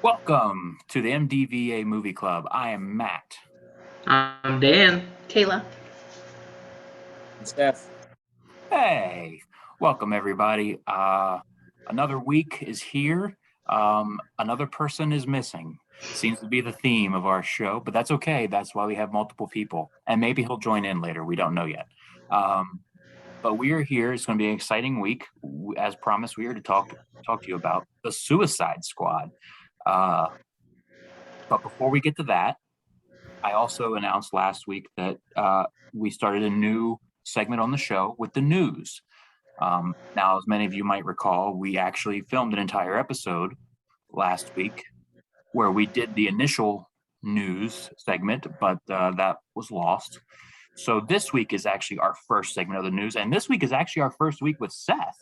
Welcome to the MDVA Movie Club. I am Matt. I'm Dan. Kayla. Seth. Hey, welcome everybody. Another week is here. Another person is missing. Seems to be the theme of our show, but that's okay. That's why we have multiple people, and maybe he'll join in later. We don't know yet. But we are here. It's going to be an exciting week. As promised, we are to talk to you about the Suicide Squad. But before we get to that, I also announced last week that we started a new segment on the show with the news. Now, as many of you might recall, we actually filmed an entire episode last week where we did the initial news segment, but that was lost. So this week is actually our first segment of the news, and this week is actually our first week with Seth.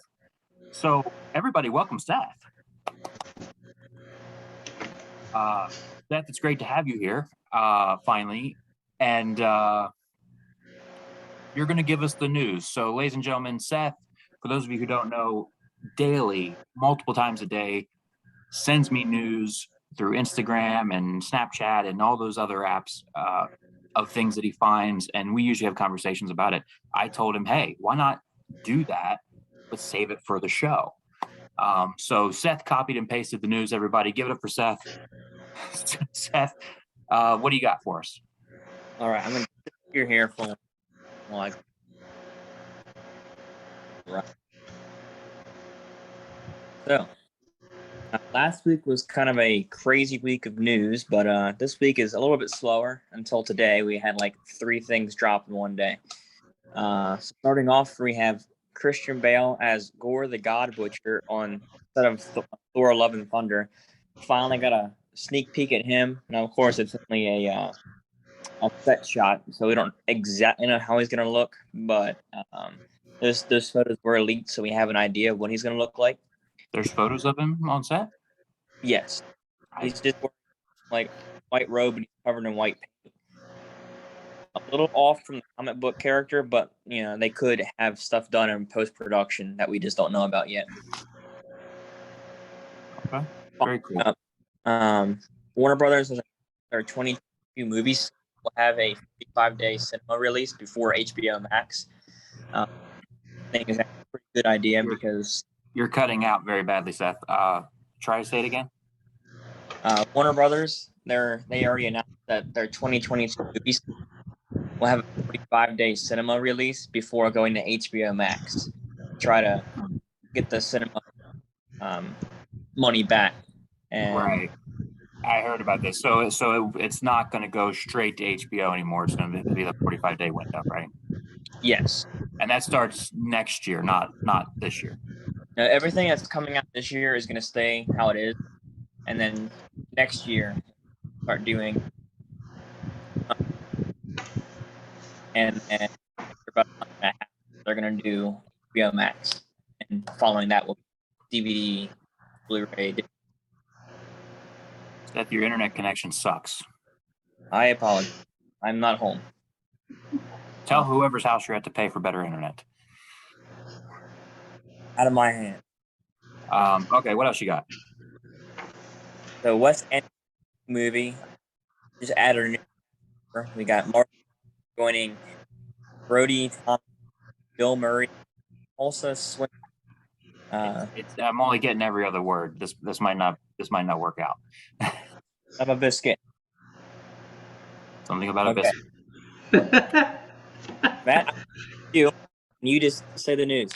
So everybody, welcome Seth. Seth, it's great to have you here finally, and you're going to give us the news. So, ladies and gentlemen, Seth, for those of you who don't know, daily, multiple times a day, sends me news through Instagram and Snapchat and all those other apps of things that he finds, and we usually have conversations about it. I told him, hey, why not do that, but save it for the show? So Seth copied and pasted the news. Everybody, give it up for Seth. Seth, what do you got for us? All right, I'm gonna sit here for like. Right. So, last week was kind of a crazy week of news, but this week is a little bit slower. Until today, we had like 3 things drop in one day. Starting off, we have Christian Bale as Gore the God Butcher on set of Thor: Love and Thunder. Finally got a sneak peek at him. Now, of course, it's only a set shot, so we don't exactly know how he's going to look, but those photos were leaked, so we have an idea of what he's going to look like. There's photos of him on set? Yes. He's just wearing like white robe and he's covered in white paint. A little off from the comic book character, but you know, they could have stuff done in post-production that we just don't know about yet. Okay. Very cool. Warner Brothers has their 22 movies will have a 55-day cinema release before HBO Max. I think is a pretty good idea because you're cutting out very badly, Seth. Try to say it again. Warner Brothers, they already announced that their 2022 movies will have a 45-day cinema release before going to HBO Max. Try to get the cinema money back. And right. I heard about this. So it's not going to go straight to HBO anymore. It's going to be the 45-day window, right? Yes. And that starts next year, not this year. Now, everything that's coming out this year is going to stay how it is. And then next year, start doing and about a month and a half, they're going to do HBO Max. And following that will be DVD, Blu-ray. Seth, your internet connection sucks. I apologize. I'm not home. Tell whoever's house you're at to pay for better internet. Out of my hand. Okay, what else you got? The West End movie just added a new. We got Mark joining Brody, Tom, Bill Murray, Tulsa Swinton. I'm only getting every other word. This might not work out. Have a biscuit. Something about a biscuit. Matt, you just say the news.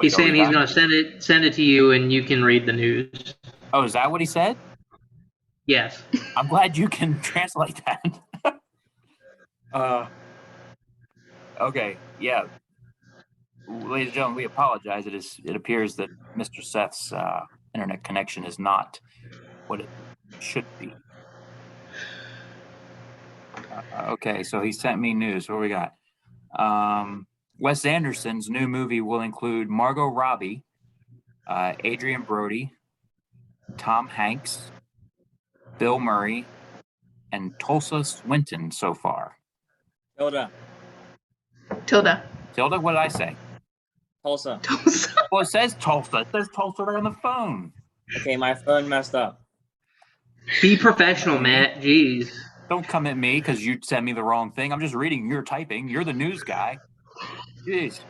He's saying he's going to send it to you, and you can read the news. Oh, is that what he said? Yes. I'm glad you can translate that. Okay, yeah. Ladies and gentlemen, we apologize. It appears that Mr. Seth's internet connection is not what it should be. Okay, so he sent me news. What do we got? Wes Anderson's new movie will include Margot Robbie, Adrian Brody, Tom Hanks, Bill Murray, and Tulsa Swinton so far. Tilda. What did I say? Tulsa. Well, it says Tulsa. It says Tulsa right on the phone. Okay, my phone messed up. Be professional, Matt. Jeez. Don't come at me because you sent me the wrong thing. I'm just reading your typing. You're the news guy. Jeez.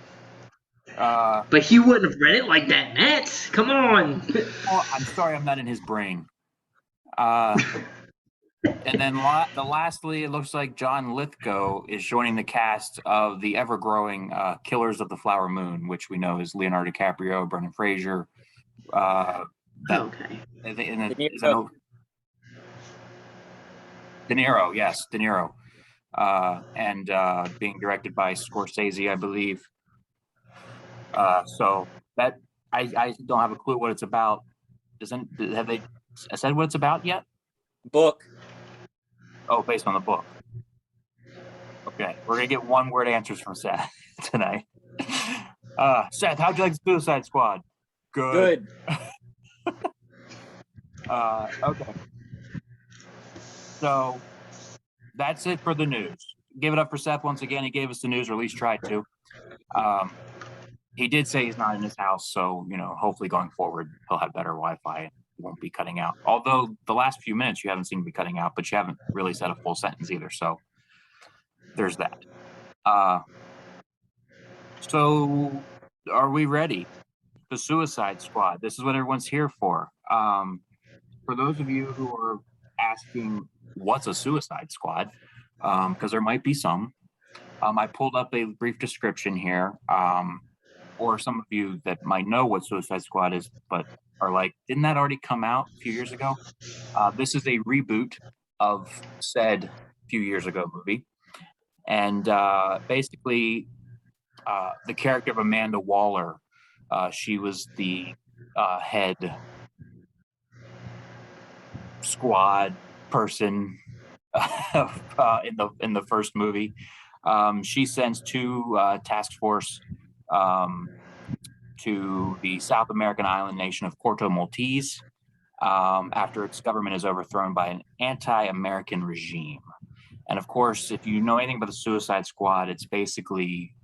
But he wouldn't have read it like that, Matt. Come on. Well, I'm sorry I'm not in his brain. And then lastly, it looks like John Lithgow is joining the cast of the ever-growing Killers of the Flower Moon, which we know is Leonardo DiCaprio, Brendan Fraser. Okay. De Niro, yes, De Niro. And being directed by Scorsese, I believe. So that I don't have a clue what it's about. Have they said what it's about yet? Book. Oh, based on the book. Okay, we're gonna get one-word answers from Seth tonight. Seth, how'd you like Suicide Squad? Good. Okay. So that's it for the news. Give it up for Seth once again. He gave us the news, or at least tried to. He did say he's not in his house, so hopefully going forward he'll have better Wi-Fi and won't be cutting out. Although the last few minutes you haven't seemed to be cutting out, but you haven't really said a full sentence either. So there's that. So are we ready? The Suicide Squad. This is what everyone's here for. For those of you who are asking what's a Suicide Squad, because there might be some, I pulled up a brief description here. Or some of you that might know what Suicide Squad is, but are like, didn't that already come out a few years ago? This is a reboot of said few years ago movie. And basically, the character of Amanda Waller, she was the head squad person in the first movie. She sends two task force to the South American island nation of Corto Maltese after its government is overthrown by an anti-American regime. And of course, if you know anything about the Suicide Squad, it's basically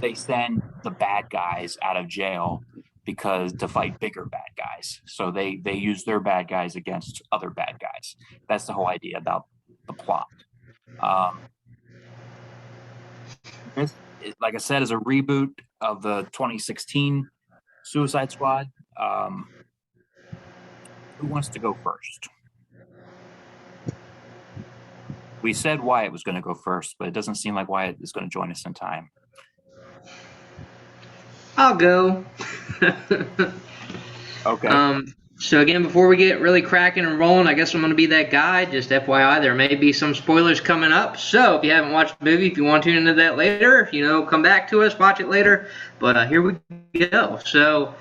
they send the bad guys out of jail to fight bigger bad guys. So they use their bad guys against other bad guys. That's the whole idea about the plot. This, like I said, is a reboot of the 2016 Suicide Squad. Who wants to go first? We said Wyatt was going to go first, but it doesn't seem like Wyatt is going to join us in time. I'll go. Okay. So again, before we get really cracking and rolling, I guess I'm going to be that guy. Just FYI, there may be some spoilers coming up. So if you haven't watched the movie, if you want to tune into that later, come back to us, watch it later. But here we go. So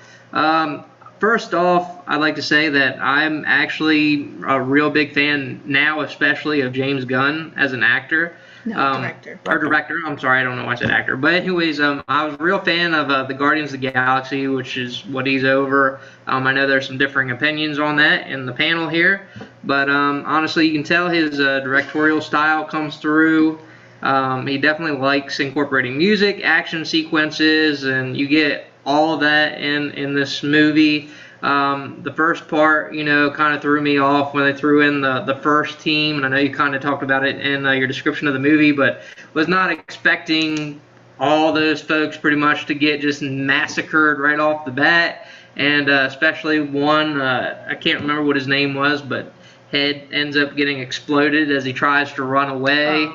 first off, I'd like to say that I'm actually a real big fan now, especially of James Gunn as an actor. Director. Or director. I'm sorry, I don't know why I said actor. But anyways, I was a real fan of the Guardians of the Galaxy, which is what he's over. I know there's some differing opinions on that in the panel here. But honestly, you can tell his directorial style comes through. He definitely likes incorporating music, action sequences, and you get all of that in this movie. The first part, kind of threw me off when they threw in the first team, and I know you kind of talked about it in your description of the movie, but was not expecting all those folks pretty much to get just massacred right off the bat, and especially one, I can't remember what his name was, but head ends up getting exploded as he tries to run away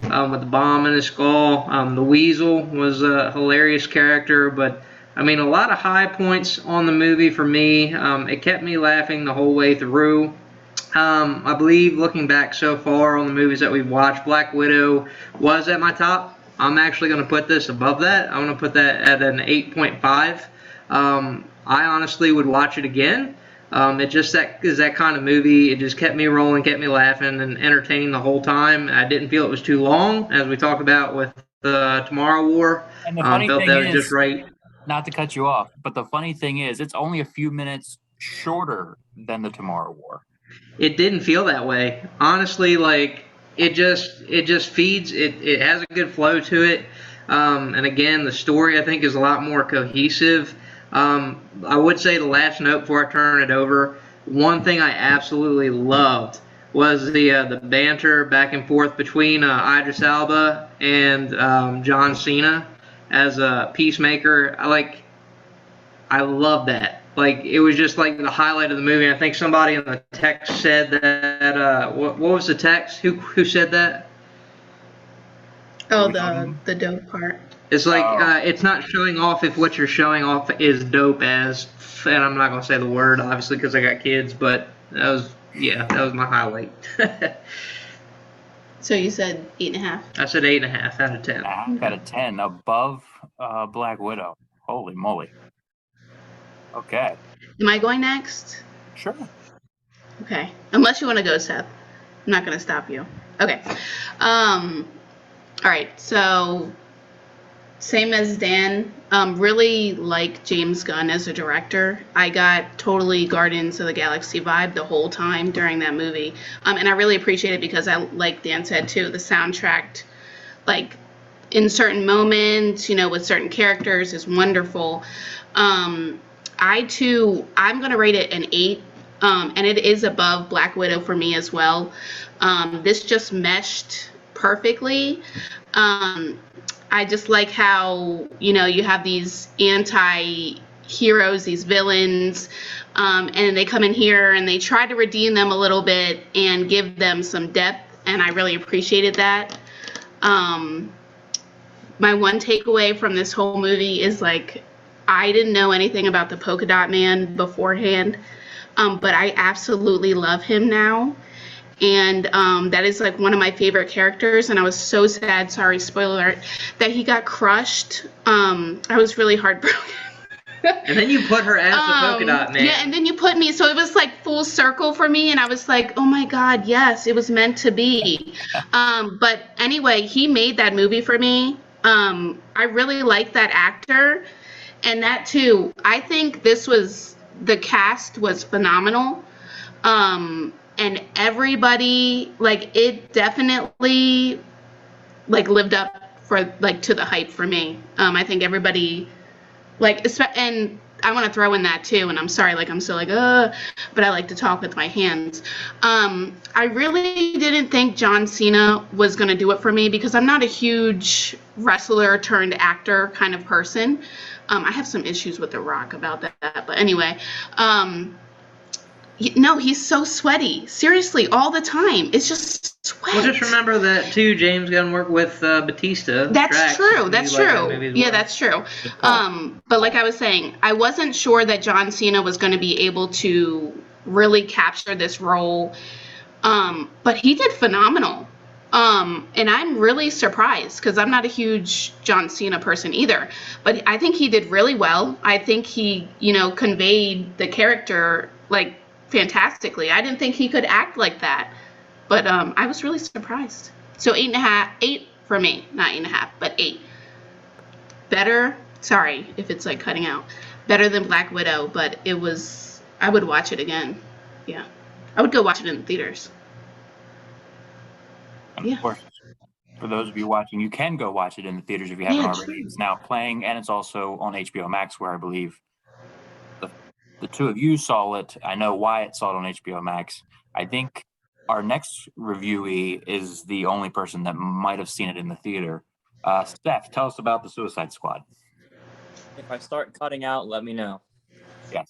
with the bomb in his skull. The Weasel was a hilarious character, but I mean, a lot of high points on the movie for me. It kept me laughing the whole way through. I believe, looking back so far on the movies that we've watched, Black Widow was at my top. I'm actually going to put this above that. I'm going to put that at an 8.5. I honestly would watch it again. It just is that kind of movie. It just kept me rolling, kept me laughing, and entertained the whole time. I didn't feel it was too long, as we talked about with the Tomorrow War. And the funny felt thing that was is, just right. Not to cut you off, but the funny thing is, it's only a few minutes shorter than the Tomorrow War. It didn't feel that way. Honestly, like it just feeds. It has a good flow to it. And again, the story I think is a lot more cohesive. I would say the last note before I turn it over, one thing I absolutely loved was the banter back and forth between Idris Elba and John Cena as a Peacemaker. I love that. Like, it was just like the highlight of the movie. And I think somebody in the text said that. What was the text? Who said that? Oh, the dope part. It's like Oh. it's not showing off if what you're showing off is dope as. And I'm not gonna say the word obviously because I got kids, but that was my highlight. So you said 8.5. I said 8.5 out of 10. Out of 10, above Black Widow. Holy moly. Okay, Am I going next? sure. Okay. Unless you want to go, Seth. I'm not going to stop you. Okay. All right. So, same as Dan. Really like James Gunn as a director. I got totally Guardians of the Galaxy vibe the whole time during that movie. And I really appreciate it because like Dan said too, the soundtrack, like in certain moments, with certain characters is wonderful. I'm going to rate it an 8. And it is above Black Widow for me as well. This just meshed perfectly. I just like how, you have these anti-heroes, these villains, and they come in here and they try to redeem them a little bit and give them some depth, and I really appreciated that. My one takeaway from this whole movie is, like, I didn't know anything about the Polka Dot Man beforehand, but I absolutely love him now. And that is like one of my favorite characters, and I was so sad, sorry, spoiler alert, that he got crushed. I was really heartbroken. And then you put her as the Polka Dot Man. Yeah, and then you put me, so it was like full circle for me, and I was like, oh my God, yes, it was meant to be. But anyway, he made that movie for me. I really like that actor, and that too, I think the cast was phenomenal. And everybody, like, it definitely, like, lived up to the hype for me. I think everybody, like, and I want to throw in that too, and I'm sorry, like, I'm still like, but I like to talk with my hands. I really didn't think John Cena was going to do it for me because I'm not a huge wrestler turned actor kind of person. I have some issues with The Rock about that, but anyway, no, he's so sweaty. Seriously, all the time. It's just sweat. Well, just remember that too. James Gunn worked with Batista. That's true. That's true. That that's true. But like I was saying, I wasn't sure that John Cena was going to be able to really capture this role. But he did phenomenal. And I'm really surprised because I'm not a huge John Cena person either. But I think he did really well. I think he, conveyed the character like fantastically. I didn't think he could act like that, but I was really surprised. So 8 for me, not 8.5, but 8. Better. Sorry if it's like cutting out. Better than Black Widow, but it was. I would watch it again. Yeah, I would go watch it in the theaters. And of course, for those of you watching, you can go watch it in the theaters if you haven't already. It's now playing, and it's also on HBO Max, where I believe the two of you saw it. I know Wyatt saw it on HBO Max. I think our next reviewee is the only person that might have seen it in the theater. Seth, tell us about the Suicide Squad. If I start cutting out, let me know. Yes.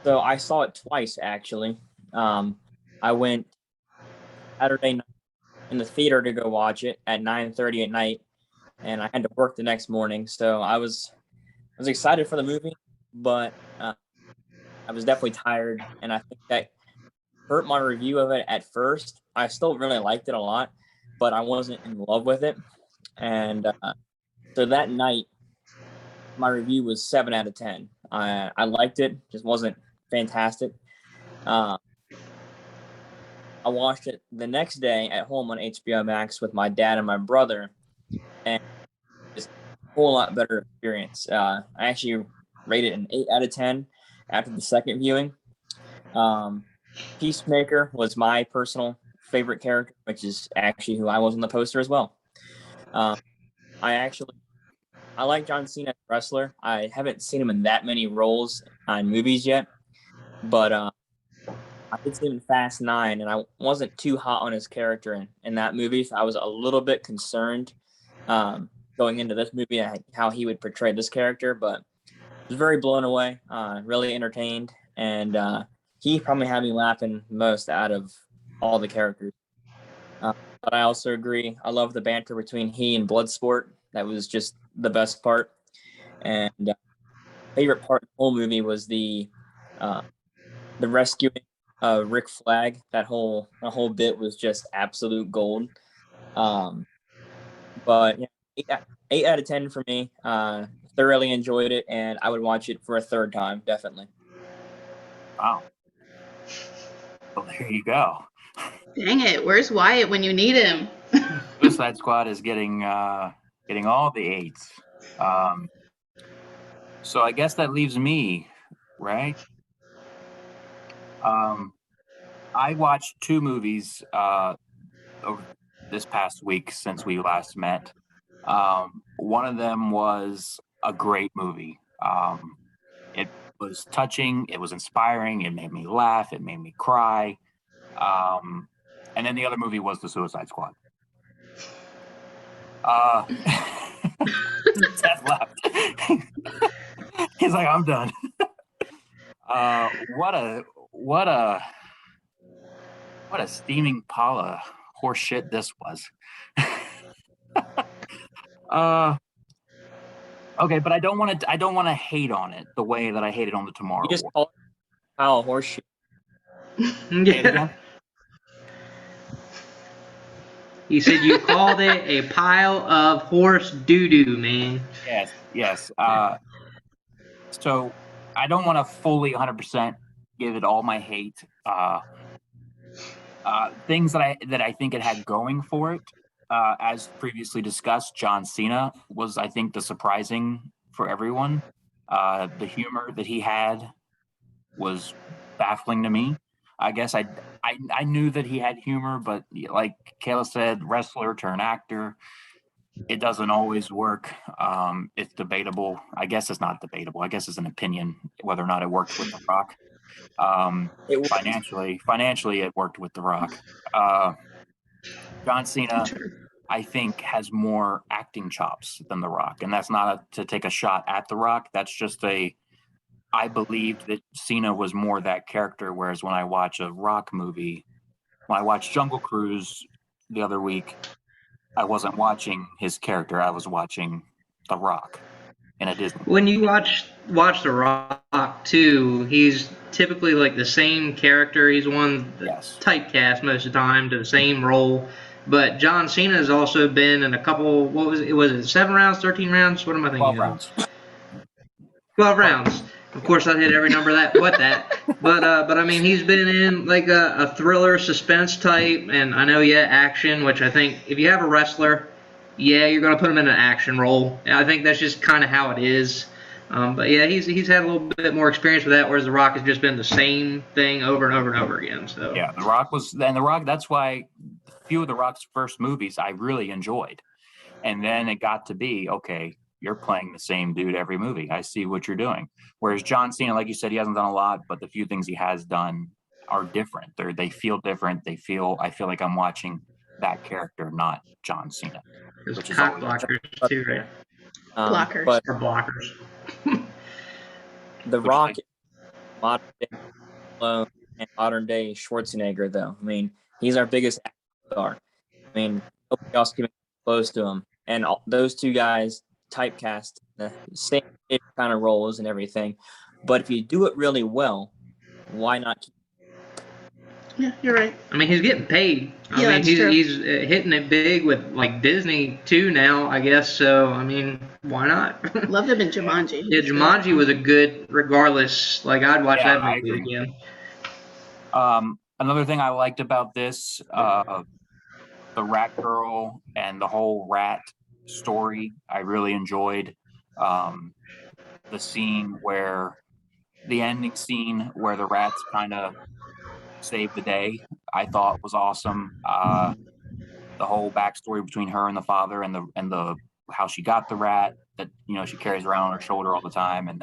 So I saw it twice, actually. I went Saturday night in the theater to go watch it at 9:30 at night, and I had to work the next morning. So I was excited for the movie, but I was definitely tired, and I think that hurt my review of it at first. I still really liked it a lot, but I wasn't in love with it. And so that night, my review was 7 out of 10. I liked it, just wasn't fantastic. I watched it the next day at home on HBO Max with my dad and my brother, and it's a whole lot better experience. I actually rated an 8 out of 10 after the second viewing. Peacemaker was my personal favorite character, which is actually who I was on the poster as well. I like John Cena as a wrestler. I haven't seen him in that many roles in movies yet, but I did see him in Fast 9, and I wasn't too hot on his character in that movie. So I was a little bit concerned going into this movie how he would portray this character, but I was very blown away, really entertained, and he probably had me laughing most out of all the characters. But I also agree. I love the banter between he and Bloodsport. That was just the best part. And favorite part of the whole movie was the rescuing Rick Flag. The whole bit was just absolute gold. But yeah, 8 out of 10 for me. Thoroughly enjoyed it, and I would watch it for a third time, definitely. Wow. Well, there you go. Dang it! Where's Wyatt when you need him? Suicide Squad is getting all the 8s. So I guess that leaves me, right? I watched 2 movies over this past week since we last met. One of them was a great movie. It was touching. It was inspiring. It made me laugh. It made me cry. And then the other movie was The Suicide Squad. Seth left. He's like, I'm done. What a steaming pile of horse shit this was. Okay, but I don't want to hate on it the way that I hated on the Tomorrow You just War. call it a pile of horse shit. Say it again? You said you called it a pile of horse doo-doo, man. Yes. So I don't want to fully 100% give it all my hate. Things that I think it had going for it, as previously discussed, John Cena was, I think, the surprising for everyone. The humor that he had was baffling to me. I guess I knew that he had humor, but like Kayla said, wrestler turned actor, it doesn't always work. It's debatable. I guess it's not debatable. I guess it's an opinion whether or not it worked with The Rock. Financially, it worked with The Rock. John Cena, I think, has more acting chops than The Rock, and that's not to take a shot at The Rock. That's just I believed that Cena was more that character, whereas when I watch a Rock movie, when I watched Jungle Cruise the other week, I wasn't watching his character. I was watching The Rock in a Disney. When you watch The Rock too, he's typically like the same character. He's one that's typecast most of the time to the same role. But John Cena has also been in a couple. What was it? Was it 7 rounds, 13 rounds? What am I thinking? 12 rounds. 12 rounds. Of course, I hit every number but I mean, he's been in like a thriller, suspense type, and I know action. Which I think if you have a wrestler, you're gonna put him in an action role. I think that's just kind of how it is. But yeah, he's had a little bit more experience with that, whereas The Rock has just been the same thing over and over and over again. So yeah, The Rock. That's why a few of The Rock's first movies I really enjoyed, and then it got to be okay. You're playing the same dude every movie. I see what you're doing. Whereas John Cena, like you said, he hasn't done a lot, but the few things he has done are different. They feel different. I feel like I'm watching that character, not John Cena. Which is blockers too, right? Blockers. Or blockers. The Rock, modern day Stallone and modern day Schwarzenegger, though. I mean, he's our biggest star. I mean, nobody else can be close to him. And those two guys typecast the same kind of roles and everything. But if you do it really well, why not? Yeah, you're right. I mean, he's getting paid. I mean, he's hitting it big with like Disney too now, I guess. So I mean, why not? Loved him in Jumanji. Yeah, Jumanji was a good, regardless. Like I'd watch that movie again. Another thing I liked about this, the Rat Girl and the whole rat story, I really enjoyed. The ending scene where the rats kind of saved the day, I thought was awesome. The whole backstory between her and the father and the how she got the rat that she carries around on her shoulder all the time, and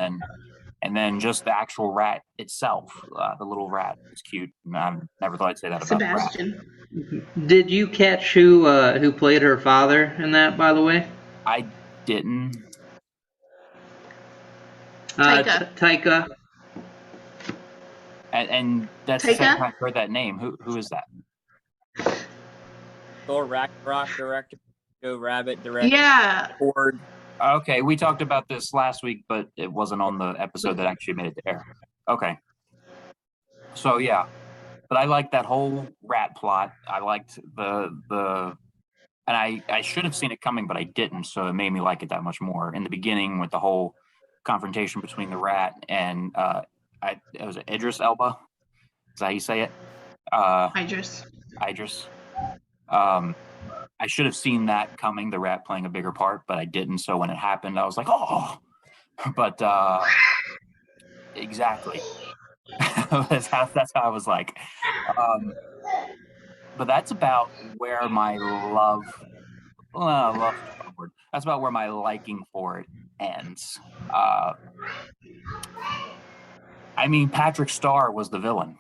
then just the actual rat itself. The little rat is cute. And I never thought I'd say that about the rat. Sebastian. Did you catch who played her father in that, by the way? I didn't. Taika. Taika. And that's the second Taika? time I've heard that name. Who is that? Thor Ragnarok director, Joe Rabbit director, Yeah. Ford. Okay, we talked about this last week, but it wasn't on the episode that actually made it to air. Okay. So yeah, but I liked that whole rat plot. I liked and I should have seen it coming, but I didn't. So it made me like it that much more. In the beginning, with the whole confrontation between the rat and it was Idris Elba. Is that how you say it? Idris. I should have seen that coming, the rat playing a bigger part, but I didn't. So when it happened, I was like, oh, but exactly. that's how I was like. But that's about where my that's about where my liking for it ends. I mean, Patrick Starr was the villain.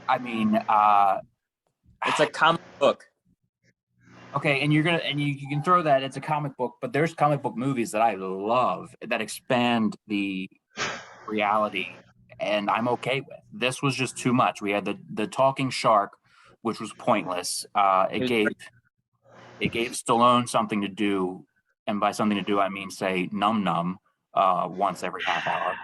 I mean, it's a comic book. Okay, and you can throw that it's a comic book, but there's comic book movies that I love that expand the reality, and I'm okay with. This was just too much. We had the talking shark, which was pointless. It gave Stallone something to do, and by something to do I mean say num once every half hour.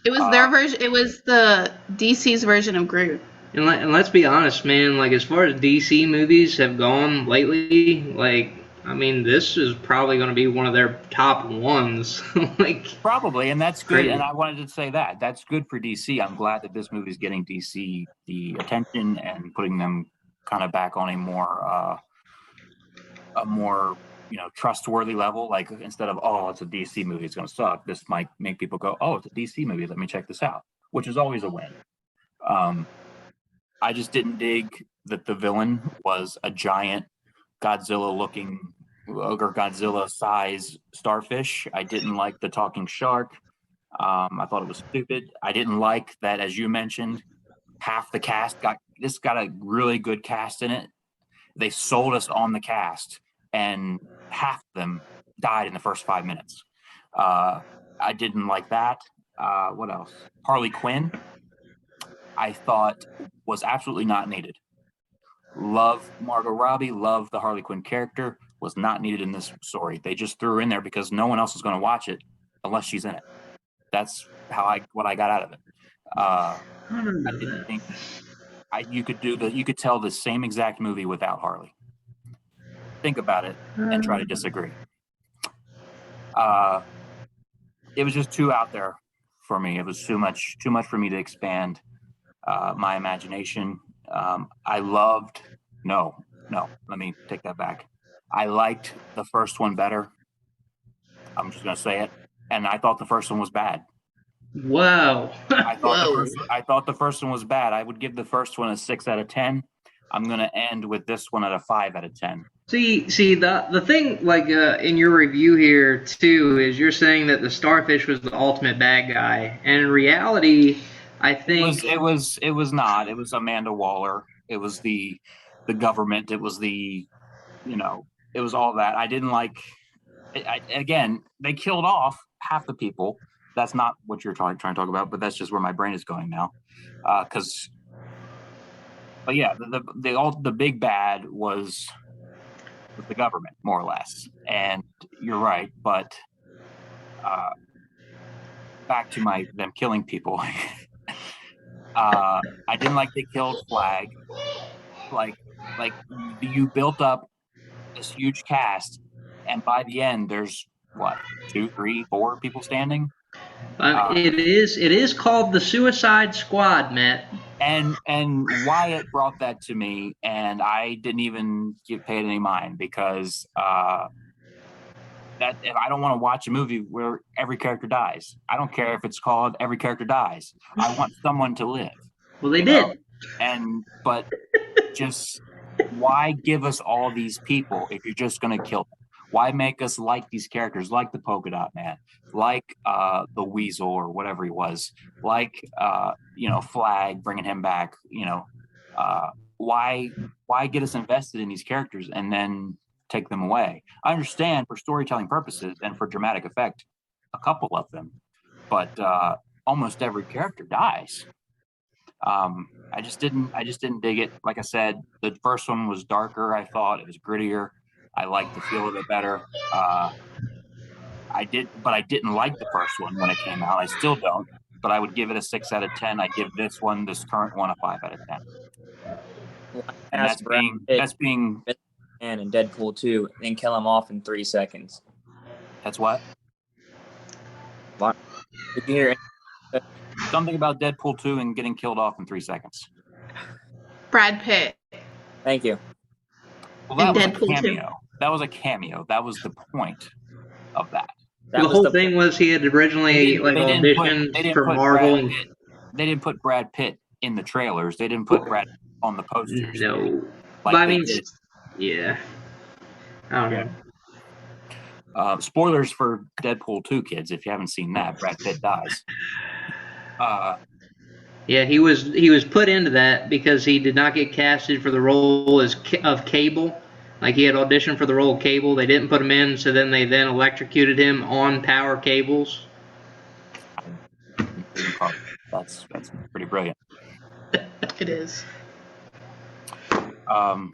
It was their version. It was the DC's version of Groot. And let's be honest, man, like as far as DC movies have gone lately, like I mean, this is probably going to be one of their top ones. Like probably, and that's good. Crazy. And I wanted to say that's good for DC. I'm glad that this movie is getting DC the attention and putting them kind of back on a more trustworthy level. Like instead of it's a DC movie, it's going to suck. This might make people go, oh, it's a DC movie. Let me check this out, which is always a win. I just didn't dig that the villain was a giant Godzilla-looking or Godzilla-size starfish. I didn't like the talking shark. I thought it was stupid. I didn't like that, as you mentioned, half the cast got a really good cast in it. They sold us on the cast, and half of them died in the first 5 minutes. I didn't like that. What else? Harley Quinn, I thought was absolutely not needed. Love Margot Robbie, love the Harley Quinn character, was not needed in this story. They just threw her in there because no one else is going to watch it unless she's in it. That's what I got out of it. I didn't think you could tell the same exact movie without Harley. Think about it and try to disagree. It was just too out there for me. It was too much for me to expand my imagination. Let me take that back. I liked the first one better. I'm just going to say it. And I thought the first one was bad. Wow. I thought the first one was bad. I would give the first one a 6 out of 10. I'm going to end with this one at a 5 out of 10. See, the thing, like in your review here too, is you're saying that the starfish was the ultimate bad guy, and in reality, I think it was not. It was Amanda Waller. It was the government. It was it was all that. I didn't like. Again, they killed off half the people. That's not what you're trying to talk about, but that's just where my brain is going now. But yeah, the big bad was the government, more or less. And you're right, but back to them killing people. I didn't like they killed Flag. Like you built up this huge cast, and by the end, there's what 2, 3, 4 people standing. it is called the Suicide Squad, Matt. And Wyatt brought that to me, and I didn't even pay it any mind because that if I don't want to watch a movie where every character dies. I don't care if it's called Every Character Dies. I want someone to live. Well, they did. But just why give us all these people if you're just going to kill them? Why make us like these characters, like the Polka Dot Man, like the Weasel or whatever he was, like Flag, bringing him back? Why get us invested in these characters and then take them away? I understand for storytelling purposes and for dramatic effect, a couple of them, but almost every character dies. I just didn't dig it. Like I said, the first one was darker. I thought it was grittier. I liked the feel of it better. I didn't like the first one when it came out. I still don't, but I would give it a 6 out of 10. I'd give this current one, a 5 out of 10. And that's being and in Deadpool 2 and kill him off in 3 seconds. That's what? What? Did you hear Something about Deadpool 2 and getting killed off in 3 seconds. Brad Pitt. Thank you. Well, that was a cameo. That was a cameo. That was the point of that. The whole thing was he had originally auditioned for Marvel. They didn't put Brad Pitt in the trailers. They didn't put Brad Pitt on the posters. No. But I mean, yeah. I don't know. Spoilers for Deadpool 2, kids. If you haven't seen that, Brad Pitt dies. Yeah, he was put into that because he did not get casted for the role of Cable. Like, he had auditioned for the role of Cable. They didn't put him in, so then they electrocuted him on power cables. That's pretty brilliant. It is. I'm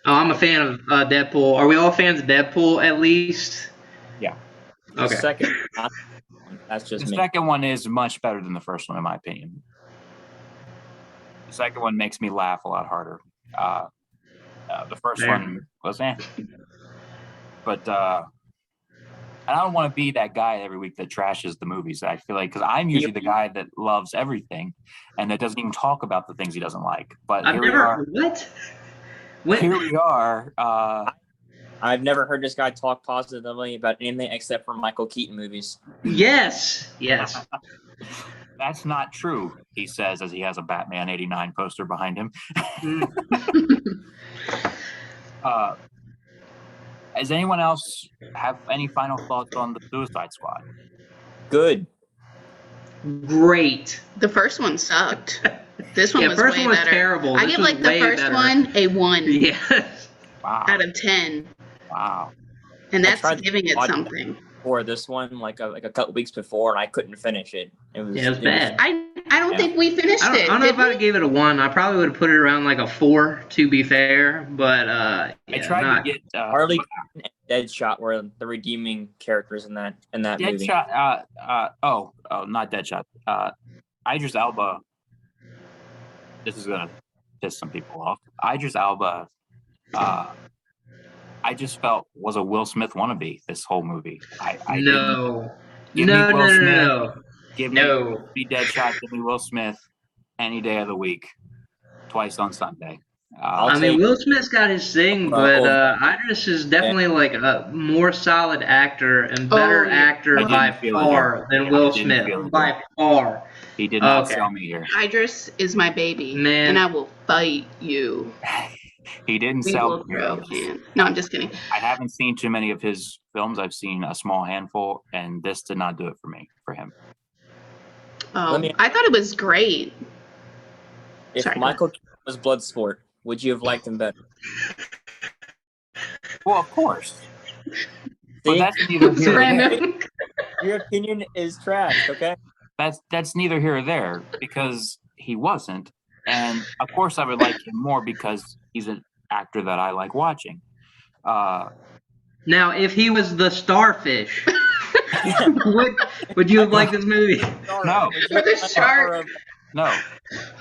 a fan of Deadpool. Are we all fans of Deadpool, at least? Yeah. Okay. That's just the me. Second one is much better than the first one, in my opinion. The second one makes me laugh a lot harder. The first one was but I don't want to be that guy every week that trashes the movies. I feel like, because I'm usually the guy that loves everything and that doesn't even talk about the things he doesn't like. But here we are. Here we are. I've never heard this guy talk positively about anything except for Michael Keaton movies. Yes. That's not true, he says, as he has a Batman '89 poster behind him. Does anyone else have any final thoughts on the Suicide Squad? Good. Great. The first one sucked. This one was first way one was better. terrible. I This give was like the way first better. one a 1 Wow. out of 10. Wow. And I that's tried giving it to watch something. For this one, like a couple weeks before, and I couldn't finish it. It was bad. I don't think we finished it. I don't know if I gave it a 1. I probably would have put it around like a 4, to be fair. But I tried to get Harley Quinn and Deadshot were the redeeming characters in that movie. Deadshot. Not Deadshot. Idris Elba. This is gonna piss some people off. Idris Elba. I just felt was a Will Smith wannabe this whole movie. No. Give me Will Smith. No. Give me Deadshot. Give me Will Smith any day of the week, twice on Sunday. Will Smith's got his thing, but Idris is definitely like a more solid actor and better actor by far than Will Smith. By far. He did not sell me here. Idris is my baby, man, and I will fight you. He didn't sell me. No, I'm just kidding. I haven't seen too many of his films. I've seen a small handful, and this did not do it for him. Oh, I thought it was great. If Michael was Bloodsport, would you have liked him better? Well, of course. But that's neither here or there. Your opinion is trash, okay? That's neither here or there, because he wasn't. And of course I would like him more because he's an actor that I like watching. Now, if he was the Starfish, would you have liked this movie? No. Or the shark. No.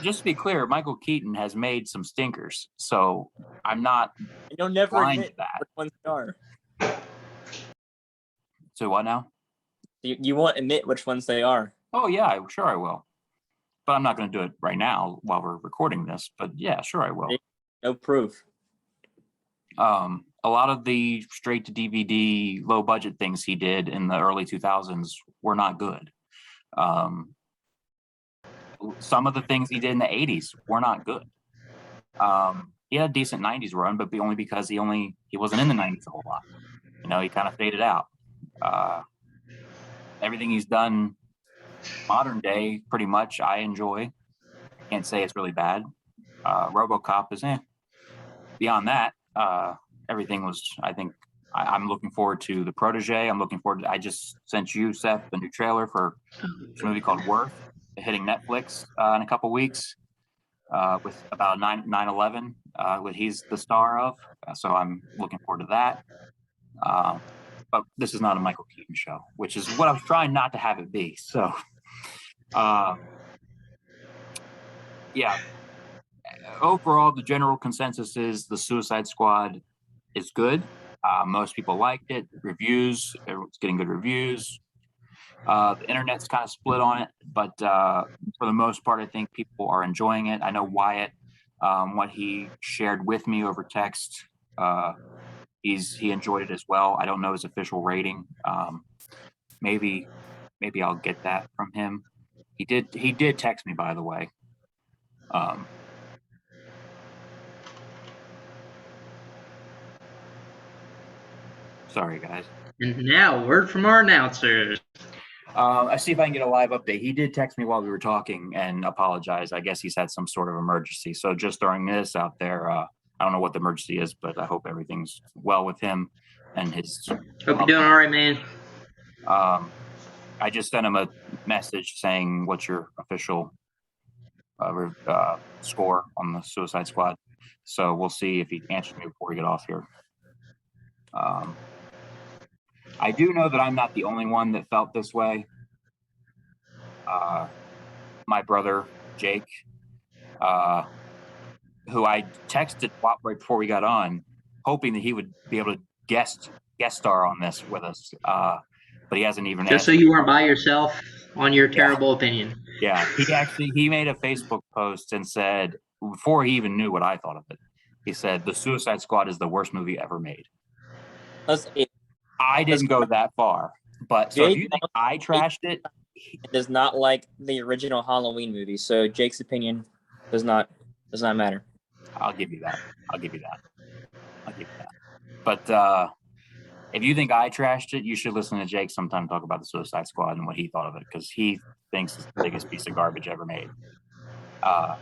Just to be clear, Michael Keaton has made some stinkers, so I'm not You'll never blind admit to that. which ones they are. So what now? You won't admit which ones they are. Oh, yeah, sure I will. But I'm not going to do it right now while we're recording this. But yeah, sure I will. No proof. A lot of the straight to DVD, low budget things he did in the early 2000s were not good. Some of the things he did in the 80s were not good. He had a decent 90s run, but only because he wasn't in the 90s a whole lot. he kind of faded out. Everything he's done modern day, pretty much, I enjoy. Can't say it's really bad. RoboCop is Beyond that, everything was, I think, I'm looking forward to The Protege. I just sent you, Seth, the new trailer for this movie called Worth, hitting Netflix in a couple weeks, with about 9/11, what he's the star of. So I'm looking forward to that. But this is not a Michael Keaton show, which is what I was trying not to have it be. So, yeah. Overall, the general consensus is the Suicide Squad is good. Most people liked it. Reviews, it's getting good reviews. The internet's kind of split on it, but for the most part, I think people are enjoying it. I know Wyatt, what he shared with me over text, he enjoyed it as well. I don't know his official rating. Maybe I'll get that from him. He did text me, by the way. Sorry, guys. And now, word from our announcers. I see if I can get a live update. He did text me while we were talking and apologize. I guess he's had some sort of emergency. So just throwing this out there, I don't know what the emergency is, but I hope everything's well with him and his. Hope you're doing all right, man. I just sent him a message saying, "What's your official score on the Suicide Squad?" So we'll see if he answers me before we get off here. I do know that I'm not the only one that felt this way. My brother, Jake, who I texted right before we got on, hoping that he would be able to guest star on this with us, but he hasn't even. Just so you weren't by yourself on your terrible opinion. Yeah, he made a Facebook post and said, before he even knew what I thought of it, he said the Suicide Squad is the worst movie ever made. I didn't go that far, but so if you think I trashed it, does not like the original Halloween movie, so Jake's opinion does not matter. I'll give you that. But if you think I trashed it, you should listen to Jake sometime talk about the Suicide Squad and what he thought of it, because he thinks it's the biggest piece of garbage ever made. All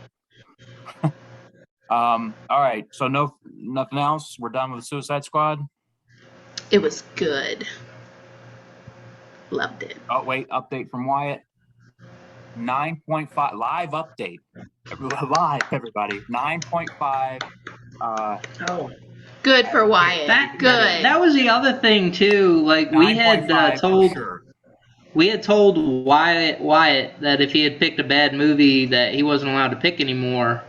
right, so nothing else. We're done with the Suicide Squad. It was good. Loved it. Oh, wait, update from Wyatt. 9.5 live update. Live, everybody. 9.5. Good for Wyatt. Good. That was the other thing too. Like we had told Wyatt that if he had picked a bad movie that he wasn't allowed to pick anymore.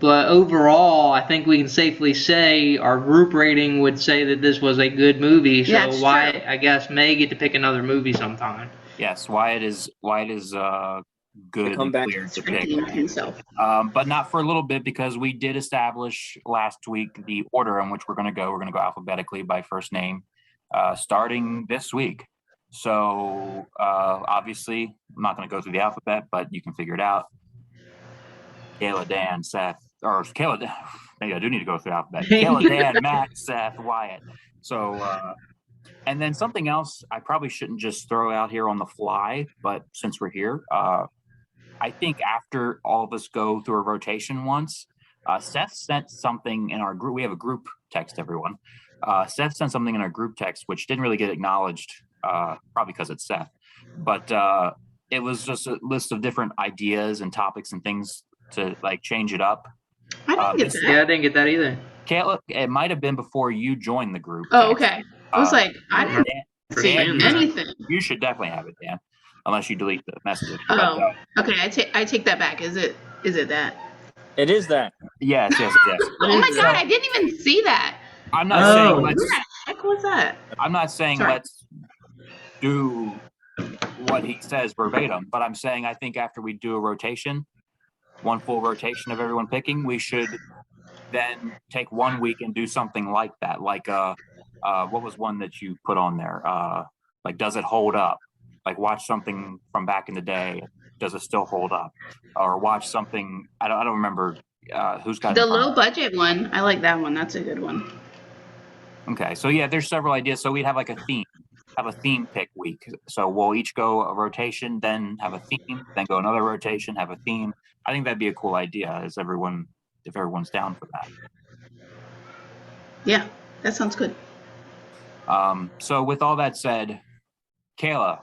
But overall, I think we can safely say our group rating would say that this was a good movie. So Yeah, Wyatt, I guess, may get to pick another movie sometime. Yes, Wyatt is good and clear to pick. Himself. But not for a little bit, because we did establish last week the order in which we're going to go. We're going to go alphabetically by first name, starting this week. So obviously, I'm not going to go through the alphabet, but you can figure it out. Kayla, Dan, Seth, or Kayla. Maybe I do need to go through the alphabet. Kayla, Dan, Matt, Seth, Wyatt. So, and then something else I probably shouldn't just throw out here on the fly, but since we're here, I think after all of us go through a rotation once, Seth sent something in our group. We have a group text, everyone. Seth sent something in our group text which didn't really get acknowledged, probably because it's Seth, but it was just a list of different ideas and topics and things to like change it up. I didn't get that. Yeah, I didn't get that either. Kayla, it might have been before you joined the group. Oh, okay. I was like, I didn't see Dan, anything. You should definitely have it, Dan, unless you delete the message. Oh, okay. I take that back. Is it that? It is that. Yes. Oh my God! I didn't even see that. I'm not saying What the heck was that? I'm not saying Sorry. let's do what he says verbatim, but I'm saying I think after we do a rotation, one full rotation of everyone picking, we should then take 1 week and do something like that. Like what was one that you put on there? Like, does it hold up? Like, watch something from back in the day. Does it still hold up? Or watch something. I don't remember who's got The low budget one. I like that one. That's a good one. Okay, so yeah, there's several ideas. So we'd have like a theme pick week. So we'll each go a rotation, then have a theme, then go another rotation, have a theme. I think that'd be a cool idea. If everyone's down for that. Yeah, that sounds good. So with all that said, Kayla,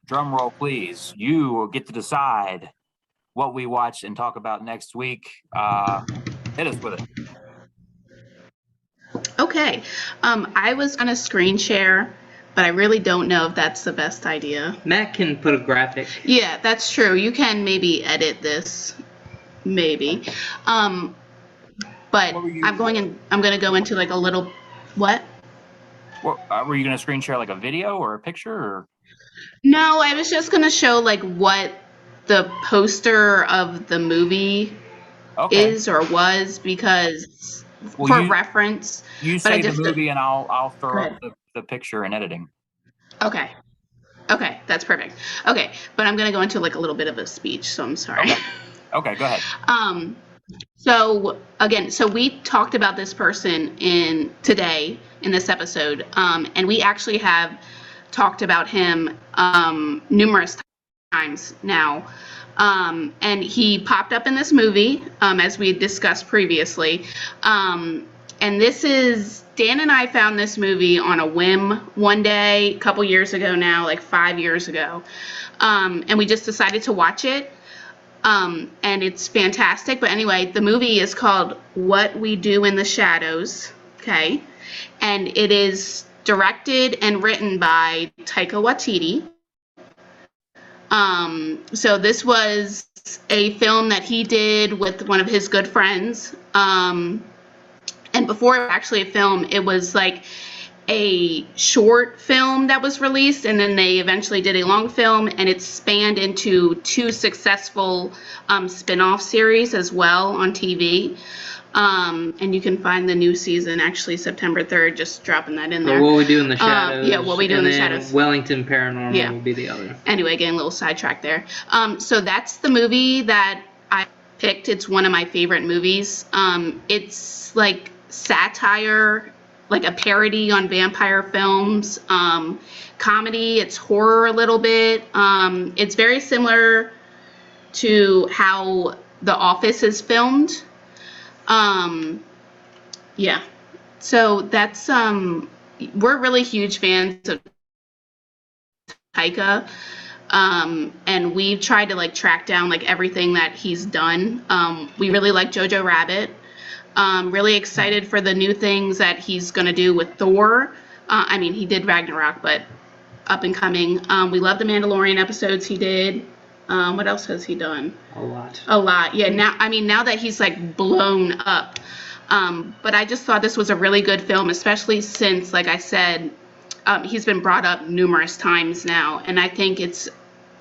drum roll please. You get to decide what we watch and talk about next week. Hit us with it. Okay. I was gonna screen share, but I really don't know if that's the best idea. Matt can put a graphic. Yeah, that's true. You can maybe edit this, maybe. But I'm gonna go into like a little what? Well, were you going to screen share like a video or a picture? Or? No, I was just gonna show like what the poster of the movie is or was, because for reference. You but say the movie and I'll throw up the picture and editing. Okay, that's perfect. Okay, but I'm gonna go into like a little bit of a speech, so I'm sorry. Okay, go ahead. So again, we talked about this person today in this episode, and we actually have talked about him numerous times now. And he popped up in this movie, as we had discussed previously. And this is, Dan and I found this movie on a whim one day, a couple years ago now, like 5 years ago. And we just decided to watch it. And it's fantastic. But anyway, the movie is called What We Do in the Shadows. Okay. And it is directed and written by Taika Waititi. So this was a film that he did with one of his good friends. And before it was actually a film, it was like a short film that was released, and then they eventually did a long film, and it spanned into 2 successful spin-off series as well on TV. And you can find the new season actually September 3rd, just dropping that in there. What We Do in the Shadows. Yeah, What We Do in the Shadows. Wellington Paranormal will be the other. Anyway, getting a little sidetracked there. So that's the movie that I picked. It's one of my favorite movies. It's like satire, like a parody on vampire films, comedy, it's horror a little bit. It's very similar to how The Office is filmed. Yeah, so that's we're really huge fans of Taika, and we've tried to like track down like everything that he's done. We really like Jojo Rabbit. Really excited for the new things that he's gonna do with Thor. I mean, he did Ragnarok, but up and coming. We love the Mandalorian episodes he did. What else has he done? A lot. Yeah. Now that he's like blown up. But I just thought this was a really good film, especially since, like I said, he's been brought up numerous times now, and I think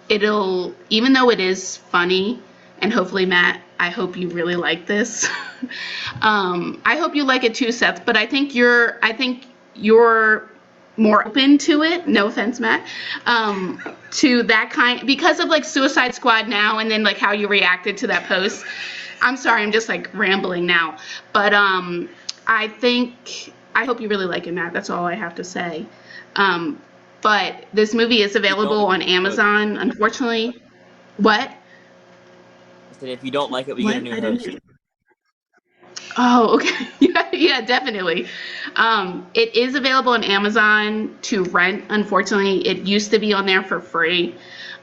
it'll, even though it is funny, and hopefully, Matt, I hope you really like this. I hope you like it too, Seth. But I think you're more open to it. No offense, Matt. To that kind, because of like Suicide Squad now, and then like how you reacted to that post. I'm sorry, I'm just like rambling now. But I hope you really like it, Matt. That's all I have to say. But this movie is available on Amazon, unfortunately. What? I said if you don't like it, we get a new host. Oh, okay. Yeah, definitely. It is available on Amazon to rent. Unfortunately, it used to be on there for free,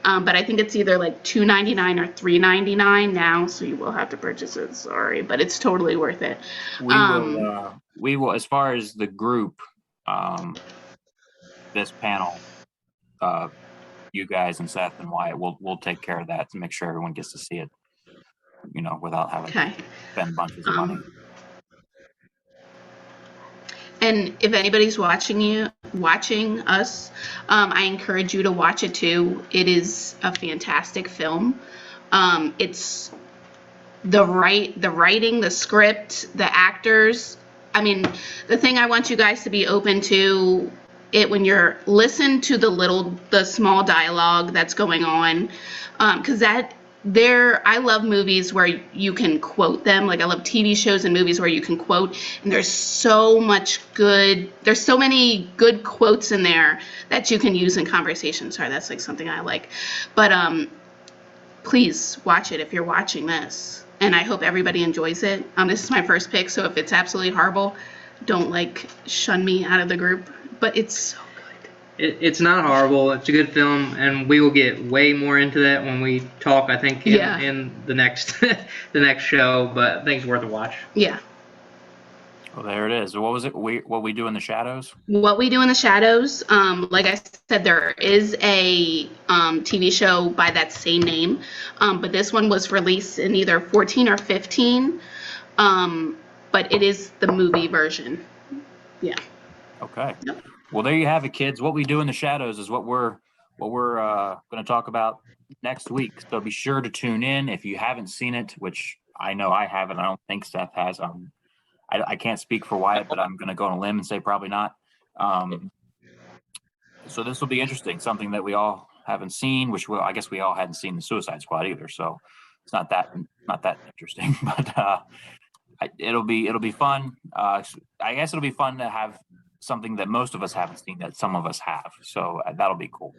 but I think it's either like $2.99 or $3.99 now, so you will have to purchase it. Sorry, but it's totally worth it. We will, as far as the group, this panel, you guys and Seth and Wyatt, we'll take care of that to make sure everyone gets to see it, without having to spend bunches of money. And if anybody's watching us, I encourage you to watch it too. It is a fantastic film. It's the writing, the script, the actors. I mean, the thing I want you guys to be open to it when listen to the small dialogue that's going on, because that I love movies where you can quote them. Like I love TV shows and movies where you can quote, and there's so many good quotes in there that you can use in conversation. Sorry, that's like something I like. But please watch it if you're watching this, and I hope everybody enjoys it. This is my first pick, so if it's absolutely horrible, don't like shun me out of the group. But it's so good. It's not horrible. It's a good film, and we will get way more into that when we talk. I think in the next the next show, but I think it's worth a watch. Yeah. Well, there it is. What was it? What we do in the shadows? What We Do in the Shadows. Like I said, there is a TV show by that same name, but this one was released in either 14 or 15. But it is the movie version. Yeah. Okay. Yep. Well, there you have it, kids. What We Do in the Shadows is what we're going to talk about next week. So be sure to tune in if you haven't seen it, which I know I haven't. I don't think Seth has. I can't speak for Wyatt, but I'm going to go on a limb and say probably not. So this will be interesting. Something that we all haven't seen, which I guess we all hadn't seen the Suicide Squad either. So it's not that interesting, but it'll be fun. I guess it'll be fun to have something that most of us haven't seen that some of us have. So that'll be cool.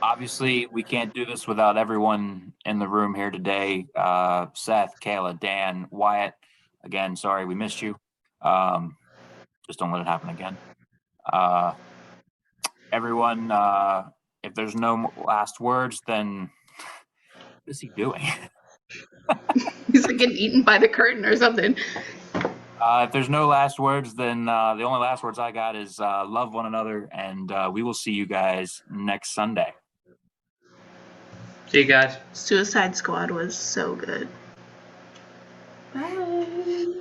Obviously, we can't do this without everyone in the room here today. Seth, Kayla, Dan, Wyatt. Again, sorry we missed you. Just don't let it happen again. Everyone, if there's no last words, then what is he doing? He's like getting eaten by the curtain or something. If there's no last words, then the only last words I got is love one another, and we will see you guys next Sunday. See you guys. Suicide Squad was so good. Bye.